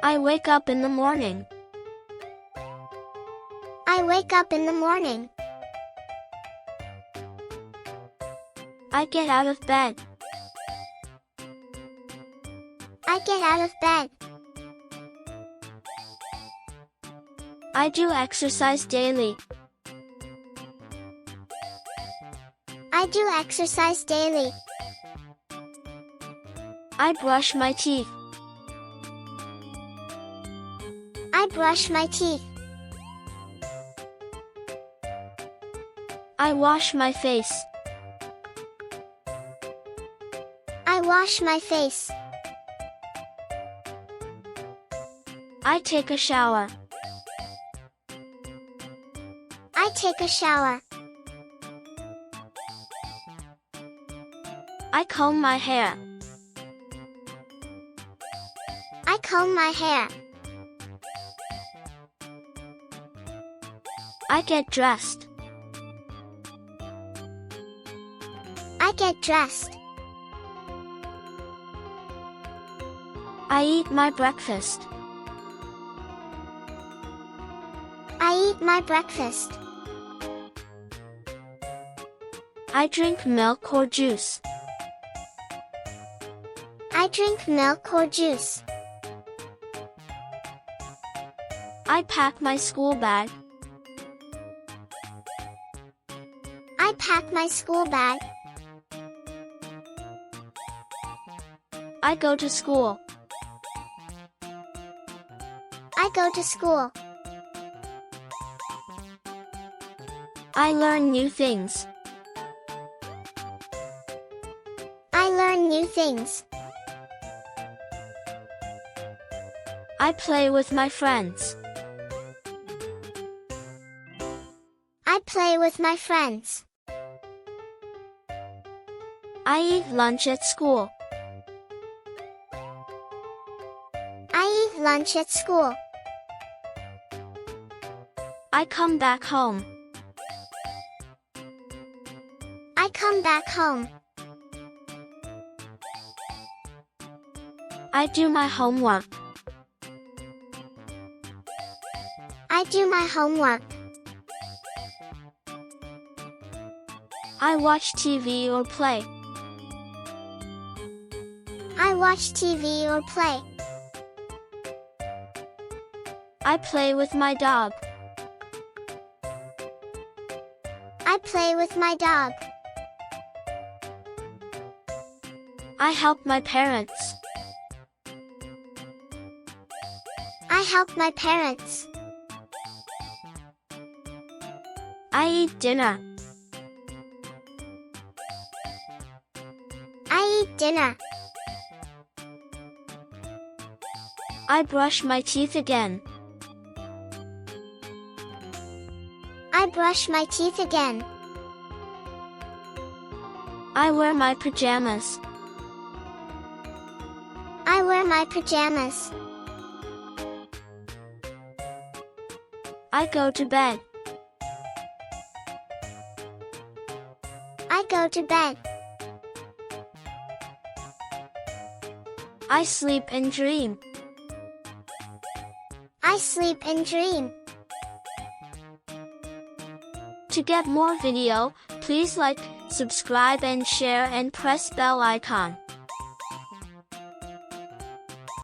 I wake up in the morning. I wake up in the morning. I get out of bed. I get out of bed. I do exercise daily. I do exercise daily. I brush my teeth. I brush my teeth. I wash my face. I wash my face. I take a shower. I take a shower. I comb my hair. I comb my hair. I get dressed. I get dressed. I eat my breakfast. I eat my breakfast. I drink milk or juice. I drink milk or juice. I pack my school bag. I pack my school bag. I go to school. I go to school. I learn new things. I learn new things. I play with my friends. I play with my friends. I eat lunch at school. I eat lunch at school. I come back home. I come back home. I do my homework. I do my homework. I watch TV or play. I watch TV or play. I play with my dog. I play with my dog. I help my parents. I help my parents. I eat dinner. I eat dinner. I brush my teeth again. I brush my teeth again. I wear my pajamas. I wear my pajamas. I go to bed. I go to bed. I sleep and dream. I sleep and dream. To get more video, please like, subscribe and share and press bell icon.